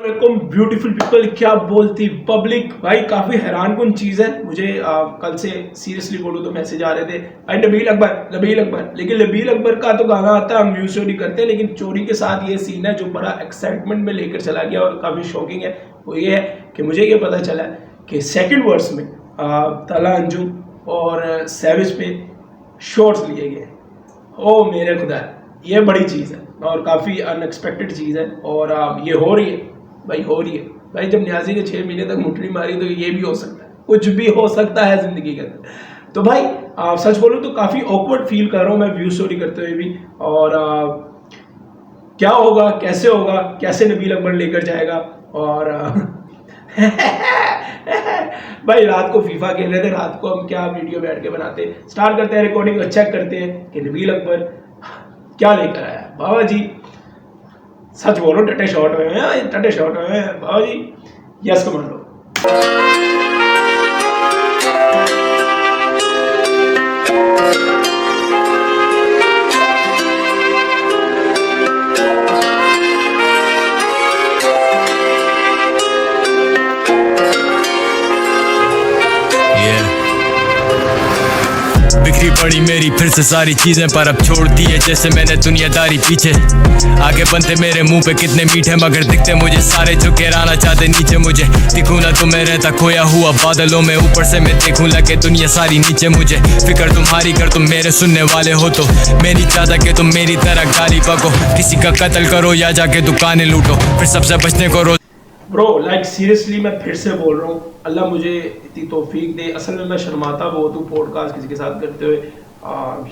Beautiful people, क्या बोलती public. भाई काफ़ी हैरानकुन चीज़ है मुझे। कल से सीरियसली बोलूँ तो मैसेज आ रहे थे, भाई नबील अकबर। लेकिन नबील अकबर का तो गाना आता है, हम न्यूज़ चोरी करते हैं, लेकिन चोरी के साथ ये सीन है जो बड़ा एक्साइटमेंट में लेकर चला गया और काफ़ी शॉकिंग है। वो ये है कि मुझे ये पता चला कि सेकेंड वर्स में तला अंजुम और सैविज पे शॉट्स लिए गए। ओ मेरे खुदा, ये बड़ी चीज़ है और काफ़ी अनएक्सपेक्टेड चीज़ है और ये हो रही है भाई। जब न्याजी ने 6 महीने तक मुठड़ी मारी तो ये भी हो सकता है, कुछ भी हो सकता है ज़िंदगी के अंदर। तो भाई सच बोलूँ तो काफ़ी ऑकवर्ड फील कर रहा हूँ मैं व्यू स्टोरी करते हुए भी। और क्या होगा, कैसे नबील अकबर लेकर जाएगा। और भाई रात को फीफा खेल रहे थे, रात को हम क्या वीडियो बैठ के बनाते, स्टार्ट करते हैं रिकॉर्डिंग, चेक करते हैं कि नबील अकबर क्या लेकर आया। बाबा जी सच बोलो, टटे शॉट में बाबा जी, यस कमान लो। बिखरी पड़ी मेरी फिर से सारी चीजें, पर अब छोड़ दी है जैसे मैंने दुनियादारी पीछे। आगे बनते मेरे मुंह पे कितने मीठे, मगर दिखते मुझे सारे झुके रहना चाहते नीचे। मुझे दिखूं ना तो मैं रहता खोया हुआ बादलों में, ऊपर से मैं देखूं लगे दुनिया सारी नीचे। मुझे फिक्र तुम्हारी कर तुम मेरे सुनने वाले हो तो, मैं नहीं चाहता कि तुम मेरी तरह गाली पको। किसी का कत्ल करो या जाके दुकानें लूटो, फिर सबसे बचने को रोज। ब्रो लाइक सीरियसली मैं फिर से बोल रहा हूँ, अल्लाह मुझे इतनी तौफीक दे। असल में मैं शर्माता बहुत हूँ पॉडकास्ट किसी के साथ करते हुए।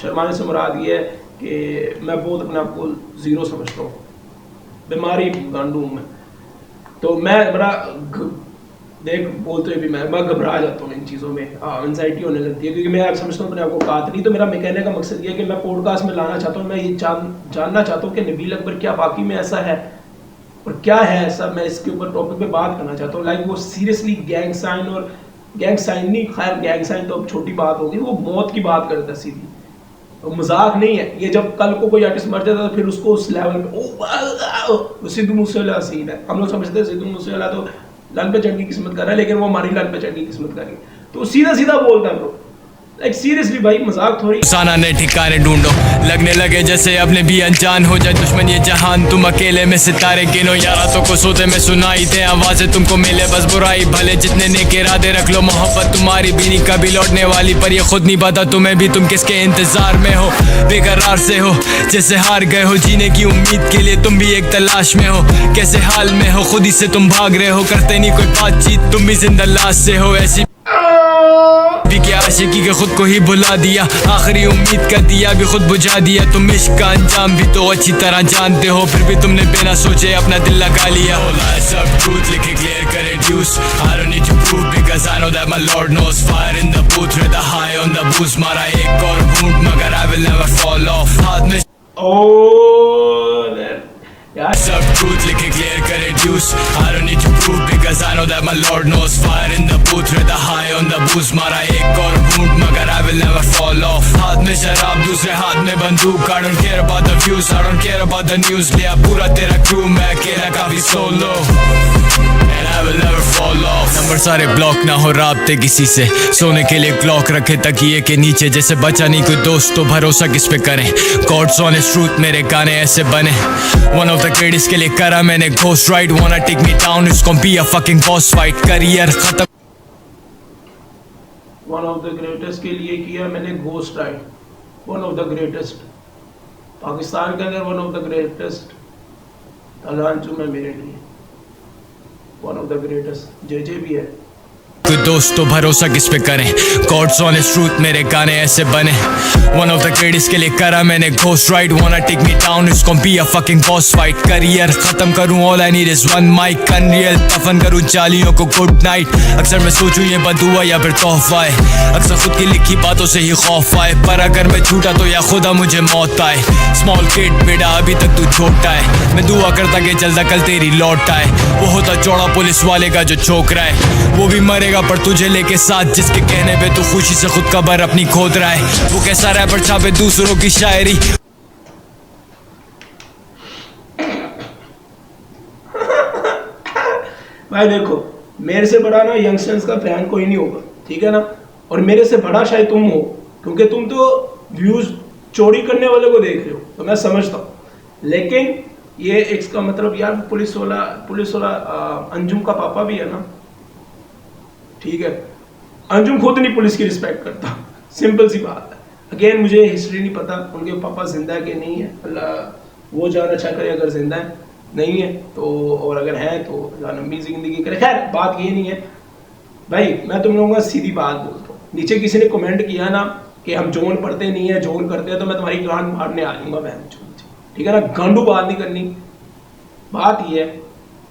शर्माने से मुराद ये है कि मैं बहुत अपने आप को ज़ीरो समझता हूँ, बीमारी गांडू हूँ मैं। तो मैं बड़ा बोलते हुए भी मैं घबरा जाता हूँ इन चीज़ों में, एंजाइटी होने लगती है, क्योंकि मैं आप समझता हूँ अपने आपको कात नहीं। तो मेरा मैं कहने का मकसद ये है कि मैं पॉडकास्ट में लाना चाहता हूँ, मैं ये जानना चाहता हूँ कि नबील अकबर क्या वाकई में ऐसा है और क्या है ऐसा। मैं इसके ऊपर टॉपिक पे बात करना चाहता हूँ। लाइक वो सीरियसली गैंग साइन नहीं, खैर गैंग साइन तो अब छोटी बात होगी, वो मौत की बात करता है सीधी, तो मजाक नहीं है ये। जब कल को कोई आर्टिस्ट मर जाता है तो फिर उसको उस लेवल पे सिद्धू मूसेवाला सीन है। हम लोग समझते हैं सिद्धू मूसेवाला तो लाल पे चढ़ की किस्मत कर रहा है, लेकिन वो हमारी लाल पे चढ़ की किस्मत कर रही है। तो सीधा बोलता है ब्रो, लाइक सीरियसली भाई मजाक थोड़ी। साना ने ठिकाने ढूंढो, लगने लगे जैसे अपने भी अनजान हो जाए दुश्मन ये जहान। तुम अकेले में सितारे गिनो, यारातों को सोते में सुनाई दे आवाजें तुमको मिले बस बुराई भले। जितने नेक इरादे रख लो, मोहब्बत तुम्हारी भी नहीं कभी लौटने वाली, पर ये खुद नहीं पता तुम्हें भी तुम किसके इंतजार में हो। बेकरार से हो जैसे हार गए हो, जीने की उम्मीद के लिए तुम भी एक तलाश में हो। कैसे हाल में हो, खुद ही से तुम भाग रहे हो, करते नहीं कोई बातचीत, तुम भी जिंदा लाश से हो। ऐसी की आशिकी के खुद को ही भुला दिया, आखिरी उम्मीद का दिया भी खुद बुझा दिया। तुम इश्क का अंजाम भी तो अच्छी तरह जानते हो, फिर भी तुमने बिना सोचे अपना दिल लगा लिया। सब ट्रूथ लिखे क्लियर करे ड्यूस, I don't need to prove because I know that my Lord knows। Fire in the booth with the high on the boost, मारा एक और घूंट मगर I will never fall off। हाथ में यार सब ट्रूथ लिखे क्लियर करे ड्यूस, I don't need to prove because I know that my Lord knows। Fire in the booth with the high on the boost, मारा एक और घूंट मगर I will never fall off। हाथ में शराब दूसरे हाथ में बंदूक, I don't care about the views, I don't care about the news। लिया पूरा तेरा क्रू, मैं अकेला काफी solo and I will never fall off। Number सारे ब्लॉक ना हो राब्ते किसी से, सोने के लिए क्लॉक रखे तकिए के नीचे। जैसे बचा नहीं कोई दोस्त तो भरोसा किस पे करें, गॉड्स ऑनेस्ट ट्रूथ मेरे गाने ऐसे बने। वन ऑफ द ग्रेटेस्ट के लिए करा मैंने ghost ride, wanna take me down it's gonna be a fucking boss fight। Career खत्म वन ऑफ द ग्रेटेस्ट के लिए किया मैंने ghost ride, one of the greatest Pakistan के अंदर, वन ऑफ द ग्रेटेस्ट तला अंजुम है मेरे लिए, वन ऑफ द ग्रेटेस्ट जे भी है। कोई दोस्त तो भरोसा किस पे करें, गॉड्स ऑनेस्ट ट्रूथ मेरे गाने ऐसे बने। वन ऑफ द ग्रेटेस्ट के लिए करा मैंने ghost ride, wanna take me down it's gonna be a fucking boss fight। Career खत्म करूं all I need is one mic, unreal दफन करूं जालियों को गुड नाइट। अक्सर मैं सोचूं ये बदुआ या फिर तोहफा है, अक्सर खुद की लिखी बातों से ही खौफ आए, पर अगर मैं झूठा तो या खुदा मुझे मौत आए। स्मॉल किड बेटा अभी तक तू छोटा है, मैं दुआ करता कि जल्द कल तेरी लौट आए। वो होता चौड़ा पुलिस वाले का जो चौक रहा है, वो भी मरेगा पर तुझे लेके साथ, जिसके कहने पे तू खुशी से खुद कबर अपनी खोद रहा है। वो कैसा रैपर छापे दूसरों की शायरी, भाई देखो, मेरे से बड़ा ना यंगस्टर्स का फैन कोई नहीं होगा, ठीक है ना, और मेरे से बड़ा शायद तुम हो, क्योंकि तुम तो व्यूज चोरी करने वाले को देख रहे हो, तो मैं समझता हूँ। लेकिन ये इसका मतलब यार पुलिस वाला अंजुम का पापा भी है ना, ठीक है, अंजुम खुद नहीं पुलिस की रिस्पेक्ट करता, सिंपल सी बात है। अगेन मुझे हिस्ट्री नहीं पता उनके पापा जिंदा है कि नहीं है, अल्लाह वो जान अच्छा करे, अगर जिंदा है, नहीं है तो, और अगर है तो लंबी जिंदगी करे। खैर बात ये नहीं है भाई, मैं तुम लोगों का सीधी बात बोलता हूँ। नीचे किसी ने कमेंट किया ना कि हम जोन पढ़ते नहीं है, जोन करते हैं, तो मैं तुम्हारी गांड मारने आ जाऊंगा बहन, ठीक है ना, गांडू बात नहीं करनी। बात यह है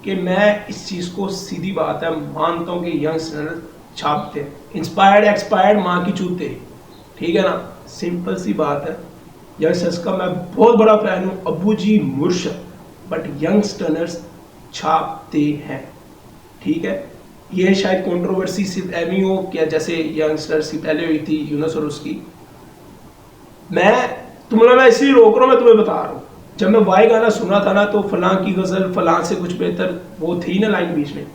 कि मैं इस चीज़ को, सीधी बात है, मानता हूँ कि यंगस्टर छापते, इंस्पायर्ड एक्सपायर्ड माँ की चूते, ठीक है ना, सिंपल सी बात है। यंगस्टर्स का मैं बहुत बड़ा फैन हूँ, अबू जी मुर्शद, बट यंगस्टर्स छापते हैं, ठीक है। ये शायद कंट्रोवर्सी सिर्फ एमी हो क्या, जैसे यंगस्टर्स की पहले हुई थी यूनुस और उसकी। मैं तुम लोग मैं इसलिए रोक रहा हूँ, मैं तुम्हें बता रहा हूँ, जब मैं वाई गाना सुना था ना, तो फलां की गज़ल फलां से कुछ बेहतर, वो थी ना लाइन बीच में,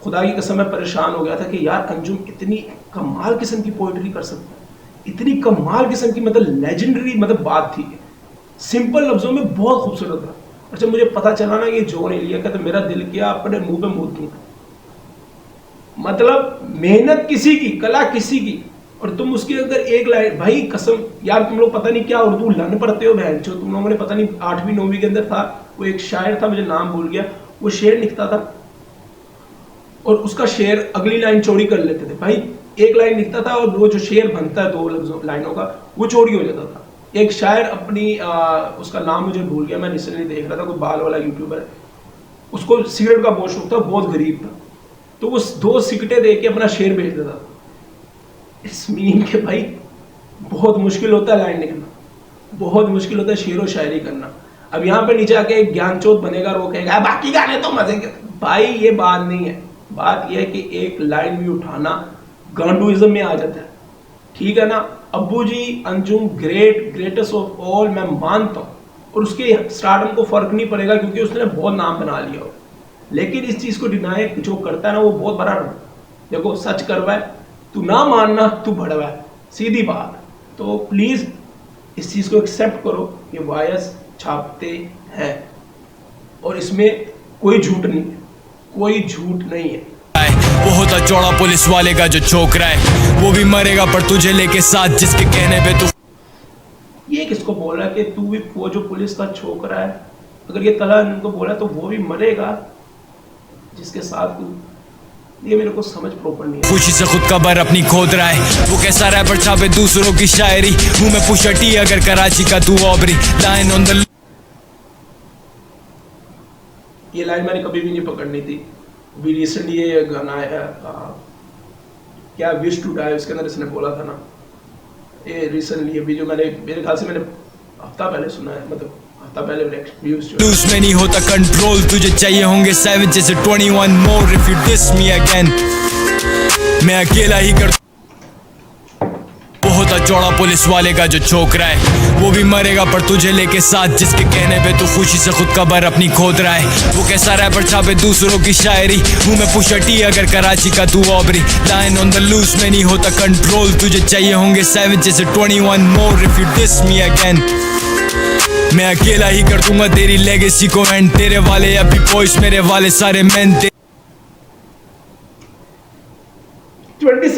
खुदा की कसम मैं परेशान हो गया था कि यार अंजुम इतनी कमाल किस्म की पोइट्री कर सकता है, इतनी कमाल किस्म की, मतलब लेजेंडरी, मतलब बात थी, सिंपल लफ्जों में बहुत खूबसूरत था। और जब मुझे पता चला ना ये जॉन एलिया का, तो मेरा दिल किया अपने मुंह पे मुंह दूं, मतलब मेहनत किसी की, कला किसी की, और तुम उसकी अगर एक लाइन, भाई कसम यार, तुम लोग पता नहीं क्या उर्दू लन पढ़ते हो बहन, जो तुम लोगों ने पता नहीं 8वीं 9वीं के अंदर था, वो एक शायर था, मुझे नाम भूल गया, वो शेर लिखता था और उसका शेर अगली लाइन चोरी कर लेते थे। भाई एक लाइन लिखता था और वो जो शेर बनता है 2 लाइनों का, वो चोरी हो जाता था। एक शायर अपनी उसका नाम मुझे भूल गया, मैं रिसेंटली देख रहा था, कोई बाल वाला यूट्यूबर है, उसको सिगरेट का बहुत शौक था, बहुत गरीब था, तो वो 2 सिगरेटें दे के अपना शेर बेच देता था। इट्स मीन के भाई बहुत मुश्किल होता है लाइन लिखना, बहुत मुश्किल होता है शेर व शायरी करना। अब यहाँ पे नीचे आके एक ज्ञानचोद बनेगा, रोकेगा बाकी गाने तो मजे के, भाई ये बात नहीं है। बात यह है कि एक लाइन भी उठाना गांडुइज्म में आ जाता है, ठीक है ना। अब्बू जी अंजुम ग्रेटेस्ट ऑफ ऑल, मैं मानता हूँ, और उसके स्टारडम को फर्क नहीं पड़ेगा क्योंकि उसने बहुत नाम बना लिया हो, लेकिन इस चीज को डिनाई जो करता है ना, वो बहुत बड़ा, देखो सच करवा है, तू ना मानना, तू भड़वा है, सीधी बात। तो प्लीज इस चीज को एक्सेप्ट करो, ये वायस छापते हैं और इसमें कोई झूठ नहीं है, कोई झूठ नहीं है। वो होता चौड़ा पुलिस वाले का जो छोकरा है, वो भी मरेगा पर तुझे लेके साथ, जिसके कहने पे तू, ये किसको बोल रहा है कि तू भी, वो जो पुलिस का छोकरा है, अगर ये तला उनको बोला तो वो भी मरेगा जिसके साथ तू, ये मेरे को समझ प्रॉपर नहीं है। खुशी से खुद कबर अपनी खोद रहा है, वो कैसा रैपर छापे दूसरों की शायरी, मुंह में पुशटी अगर कराची का तू ऑबरी, लाइन ऑन द, ये लाइन मैंने कभी भी नहीं पकड़नी थी। अभी रिसेंटली ये गाना है क्या, विश टू डाई, उसके अंदर इसने बोला था ना, ये रिसेंटली अभी जो मैंने, मेरे ख्याल से मैंने हफ्ता पहले सुना है, मतलब हफ्ता पहले व्यूज जो उसमें नहीं होता कंट्रोल, तुझे चाहिए होंगे 7 जैसे 21 more, if you diss me again मैं अकेला ही कर। वो होता चौड़ा पुलिस वाले का जो छोकरा है, वो भी मरेगा पर तुझे लेके साथ, जिसके कहने पे तू खुशी से खुद कबर अपनी खोद रहा है, वो कैसा रैपर छापे दूसरों की शायरी, मुंह में पुशटी अगर कराची का तू ऑबरी, लाइन ऑन द लूज में नहीं होता कंट्रोल, तुझे चाहिए होंगे 7 जैसे 21 more, if you diss me again मैं अकेला ही कर दूंगा तेरी लेगेसी को एंड, तेरे वाले अभी बॉयज, मेरे वाले सारे मैन। 27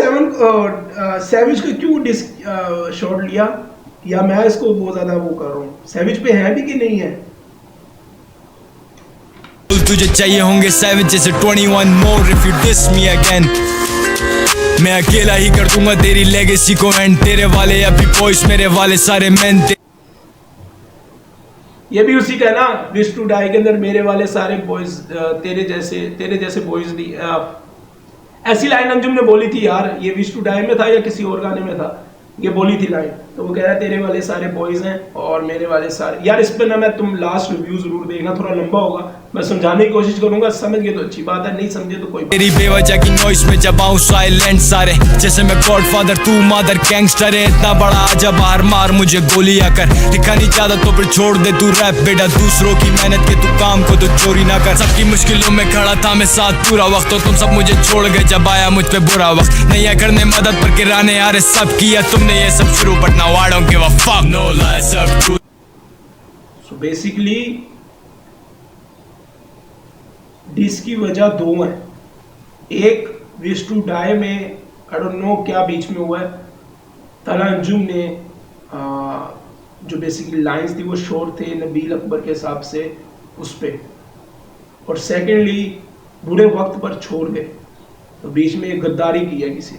सैविज को क्यों शॉट लिया, या मैं इसको बहुत ज्यादा वो कर रहा हूँ, सैविज पे है भी कि नहीं है। तुझे चाहिए होंगे 7 जैसे 21 more, if you diss me again मैं अकेला ही कर दूंगा तेरी लेगेसी को एंड, तेरे वाले अभी बॉयज, मेरे वाले सारे मैन। ये भी उसी का है ना, विश टू डाई के अंदर मेरे वाले सारे बॉयज, तेरे जैसे बॉयज नहीं, ऐसी लाइन अंजुम ने बोली थी यार, ये विश टू डाई में था या किसी और गाने में था, ये बोली थी लाइन। तो वो कह रहा है तेरे वाले सारे बॉयज़ हैं और मेरे वाले सारे। यार इस पर ना मैं तुम लास्ट रिव्यू ज़रूर देखना, थोड़ा लंबा होगा, मैं समझाने की कोशिश करूंगा, समझ गए तो अच्छी बात है, नहीं समझे तो कोई बात। तेरी बेवजह की नॉइस में जबाऊं साइलेंट सारे, जैसे मैं गॉडफादर तू मदर गैंगस्टर है। इतना बड़ा आजा बाहर मार मुझे गोली आकर, लिखा नहीं चाहता तो फिर छोड़ दे तू रैप बेटा, दूसरों की मेहनत के तू काम को तो चोरी ना कर। सबकी मुश्किलों में खड़ा था मैं साथ पूरा वक्त, तो तुम सब मुझे छोड़ गए जब आया मुझ पे बुरा वक्त। नहीं है करने मदद पर गिराने यार सब किया तुमने ये सब शुरू, but now I don't give a fuck, no lies सब ट्रू। सो बेसिकली डिस की वजह दो हैं, एक विश टू डाई में आई डोंट नो क्या बीच में हुआ है, तला अंजुम ने जो बेसिकली लाइंस थी वो शोर थे नबील अकबर के हिसाब से उस पे, और सेकेंडली बुरे वक्त पर छोड़ गए, तो बीच में एक गद्दारी की है किसी।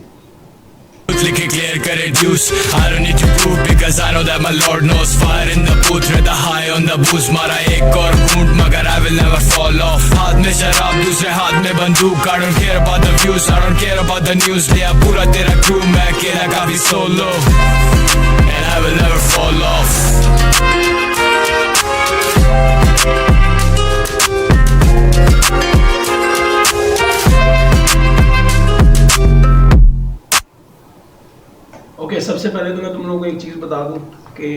लिखे क्लियर करे ड्यूस, I don't need to prove because I know that my Lord knows. Fire in the booth, rather high on the boost. मारा एक और घूंट मगर I will never fall off. हाथ में शराब दूसरे हाथ में बंदूक, I don't care about the views, I don't care about the news. लिया पूरा तेरा crew, मैं अकेला काफी solo, and I will never fall off. Okay, सबसे पहले तो मैं तुम लोगों को एक चीज़ बता दूं कि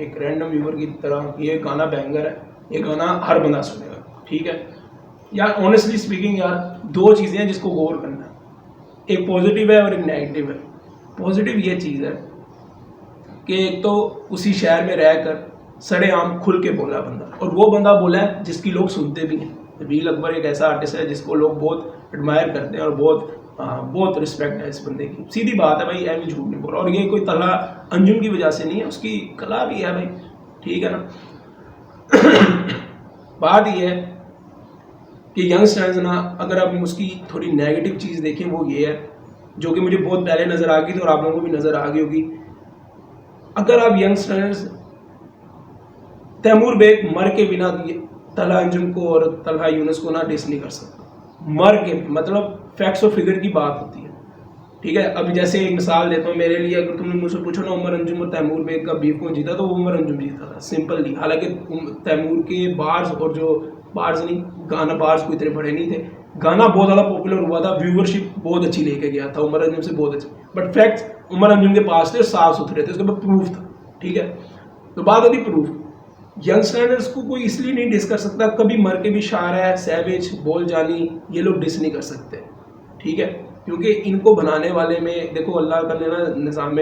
एक रैंडम व्यूवर की तरह ये गाना बैंगर है, ये गाना हर बंदा सुनेगा, ठीक है यार। ऑनेस्टली स्पीकिंग यार दो चीज़ें हैं जिसको गौर करना है, एक पॉजिटिव है और एक नेगेटिव है। पॉजिटिव ये चीज़ है कि एक तो उसी शहर में रहकर सरेआम खुल के बोला बंदा, और वो बंदा बोला है जिसकी लोग सुनते भी हैं। नबील अकबर एक ऐसा आर्टिस्ट है जिसको लोग बहुत एडमायर करते हैं और बहुत रिस्पेक्ट है इस बंदे की, सीधी बात है भाई, ऐ भी झूठ नहीं बोल रहा। और ये कोई तला अंजुम की वजह से नहीं है, उसकी कला भी है भाई, ठीक है ना। बात ये है कि यंगस्टर्स ना, अगर आप उसकी थोड़ी नेगेटिव चीज़ देखें वो ये है, जो कि मुझे बहुत पहले नज़र आ गई थी और आप लोगों को भी नज़र आ गई होगी। अगर आप यंगस्टर्स तैमूर बेग मर के बिना तला अंजुम को और तलहा यूनुस को ना डिस नहीं कर सकता, मर के, मतलब फैक्ट्स और फिगर की बात होती है, ठीक है। अब जैसे एक मिसाल देता हूँ, मेरे लिए अगर तुमने मुझसे पूछो ना उमर अंजुम और तैमूर बेग का बीफ कौन जीता, तो उमर अंजुम जीता था, सिंपल नहीं। हालांकि तैमूर के बार्स और जो बार्स नहीं, गाना बार्स को इतने बड़े नहीं थे, गाना बहुत ज़्यादा पॉपुलर हुआ था, व्यूवरशिप बहुत अच्छी लेके गया था उमर अंजुम से, बहुत अच्छी, बट फैक्ट्स उमर अंजुम के पास थे, साफ सुथरे थे, उसके बाद प्रूफ था, ठीक है। तो बात होती प्रूफ, यंगस्टर्स को कोई इसलिए नहीं डिस कर सकता, कभी मर के भी शार है, सैवेज, बोल जानी, ये लोग डिस नहीं कर सकते, ठीक है, क्योंकि इनको बनाने वाले में देखो अल्लाह का लेना निज़ाम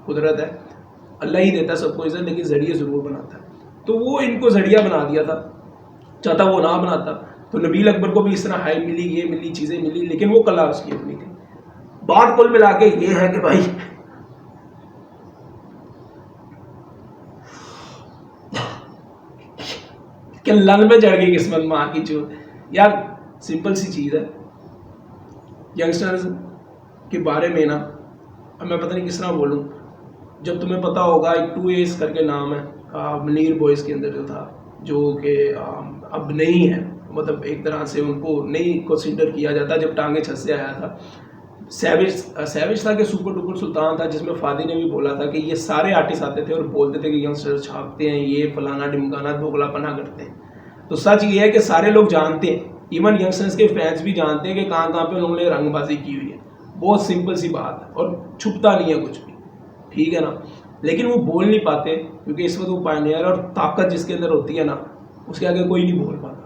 कुदरत है, अल्लाह ही देता है सबको इज्जत, लेकिन ज़रिए ज़रूर बनाता है। तो वो इनको ज़रिया बना दिया था, चाहता वो ना बनाता तो नबील अकबर को भी इस तरह हाई मिली, ये मिली, चीज़ें मिली, लेकिन वो कला उसकी अपनी थी। बात कुल मिला के ये है कि भाई कि लन में चढ़ गई किस्मत माँ की चोट यार, सिंपल सी चीज़ है। यंगस्टर्स के बारे में ना, अब मैं पता नहीं किस तरह बोलूँ, जब तुम्हें पता होगा एक 2A's करके नाम है मनीर बॉयज़ के अंदर जो था, जो कि अब नहीं है, मतलब एक तरह से उनको नहीं कंसिडर किया जाता। जब टांगे छत से आया था, सैविज था कि सुपर डुपर सुल्तान था, जिसमें फादी ने भी बोला था कि ये सारे आर्टिस्ट आते थे और बोलते थे कि यंगस्टर्स छापते हैं, ये फलाना डिमकाना दोगलापना करते हैं। तो सच ये है कि सारे लोग जानते हैं, इवन यंगस्टर्स के फैंस भी जानते हैं कि कहाँ कहाँ पे उन्होंने रंगबाजी की हुई है। बहुत सिंपल सी बात है और छुपता नहीं है कुछ भी, ठीक है ना। लेकिन वो बोल नहीं पाते क्योंकि इस वक्त वो पायनियर और ताकत जिसके अंदर होती है ना, उसके आगे कोई नहीं बोल पाता।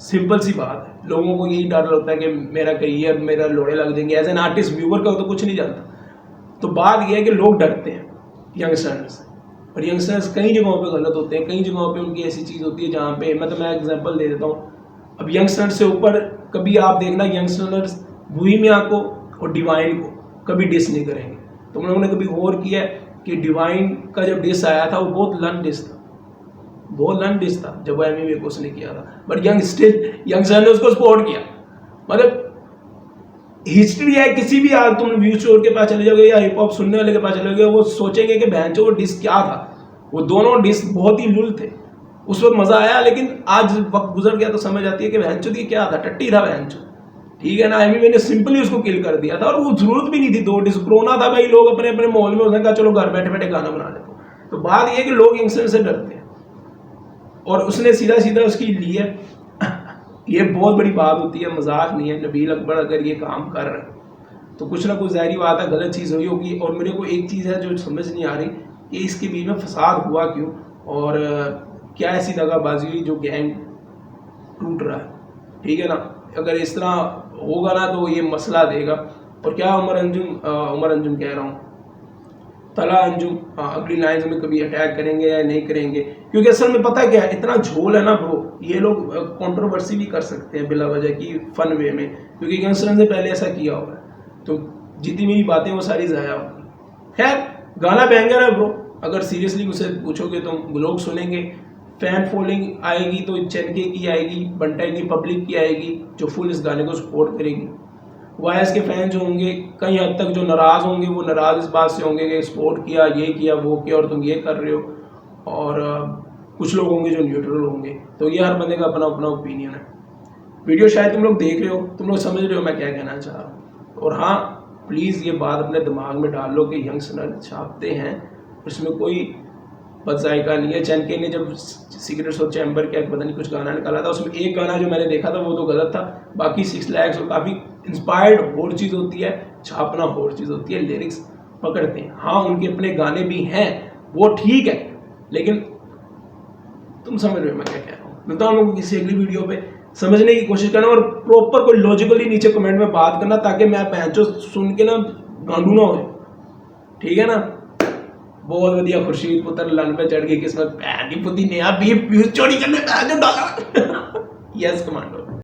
सिंपल सी बात है, लोगों को यही डर लगता है कि मेरा करियर, मेरा लोड़े लग देंगे। एज एन आर्टिस्ट व्यूवर का तो कुछ नहीं जानता। तो बात यह है कि लोग डरते हैं यंगस्टर्स, और यंगस्टर्स कई जगहों पे गलत होते हैं, कई जगहों पे उनकी ऐसी चीज़ होती है जहाँ पे, मतलब मैं एग्जांपल दे देता हूँ। अब यंगस्टर्स से ऊपर कभी आप देखना, यंगस्टर्स बुहीमिया को और डिवाइन को कभी डिस नहीं करेंगे। तुम लोगों ने कभी गौर किया है कि डिवाइन का जब डिस आया था वो बहुत लन डिस था, बहुत लन डिस था जब वो एमी को उसने किया था, बट यंगस्टर ने उसको सपोर्ट किया। मतलब हिस्ट्री है, किसी भी आज तुम व्यू स्टोर के पास चले जाओगे या हिप हॉप सुनने वाले के पास चले जाओगे, वो सोचेंगे कि बहन वो डिस क्या था। वो दोनों डिस बहुत ही लुल थे, उस वक्त मजा आया, लेकिन आज वक्त गुजर गया तो समझ आती है कि बहन ये क्या था, टट्टी था बहन। ठीक है ना। आई मीन मैंने सिंपली उसको किल कर दिया था और वो जरूरत भी नहीं थी। 2 डिस कोरोना था भाई, लोग अपने अपने माहौल में उसने कहा चलो घर बैठे बैठे गाना बना लेते हो। तो बात ये है कि लोग यंगस्टर से डरते हैं और उसने सीधा सीधा उसकी ली है। ये बहुत बड़ी बात होती है, मजाक नहीं है। नबील अकबर अगर ये काम कर रहे हैं तो कुछ ना कुछ ज़ाहिरी बात है गलत चीज़ हुई होगी। और मेरे को एक चीज़ है जो समझ नहीं आ रही कि इसके बीच में फसाद हुआ क्यों और क्या ऐसी दगाबाजी हुई जो गैंग टूट रहा है, ठीक है ना। अगर इस तरह होगा ना तो ये मसला देगा। और क्या उमर अंजुम कह रहा हूँ, तला अंजुम अगली लाइन्स में कभी अटैक करेंगे या नहीं करेंगे, क्योंकि असल में पता है क्या है, इतना झोल है ना ब्रो, ये लोग कंट्रोवर्सी भी कर सकते हैं बिला वजह की फन वे में, क्योंकि गैंगस्टर ने पहले ऐसा किया हुआ है। तो जितनी मेरी बातें वो सारी ज़ाया होगी। खैर गाना बैंगर है ब्रो, अगर सीरियसली उसे पूछोगे तो लोग सुनेंगे। फैन फॉलोइंग आएगी तो चैनके की आएगी, बंटा की पब्लिक की आएगी जो फुल इस गाने को सपोर्ट करेगी। वायस के फैन जो होंगे कई हद तक जो नाराज़ होंगे वो नाराज़ इस बात से होंगे कि सपोर्ट किया, ये किया, वो किया और तुम ये कर रहे हो। और कुछ लोग होंगे जो न्यूट्रल होंगे। तो ये हर बंदे का अपना अपना ओपिनियन है। वीडियो शायद तुम लोग देख रहे हो, तुम लोग समझ रहे हो मैं क्या कहना चाह रहा हूँ। और हाँ प्लीज़ ये बात अपने दिमाग में डाल लो कि यंगस्टर छापते हैं, उसमें कोई बदजायका नहीं है। चैनके ने जब सिगरेट्स और चैम्बर क्या पता नहीं कुछ गाना निकाला था, उसमें एक गाना जो मैंने देखा था वो तो गलत था, बाकी 6 लाख और काफ़ी इंस्पायर्ड और चीज़ होती है, छापना और चीज़ होती है, लिरिक्स पकड़ते हैं। हाँ उनके अपने गाने भी हैं वो ठीक है, लेकिन तुम समझ रहे हो मैं क्या कह रहा हूँ। मिलता हूँ लोगों को किसी अगली वीडियो पे, समझने की कोशिश करना और प्रॉपर कोई लॉजिकली नीचे कमेंट में बात करना, ताकि मैं पैंचो सुन के ना गांडू ना हो, ठीक है ना। बहुत बढ़िया खुर्शीद पुत्र लन पे चढ़ गई किस्मत, पैर की पुती नया बीफ चोरी करने जो डाला। Yes commando.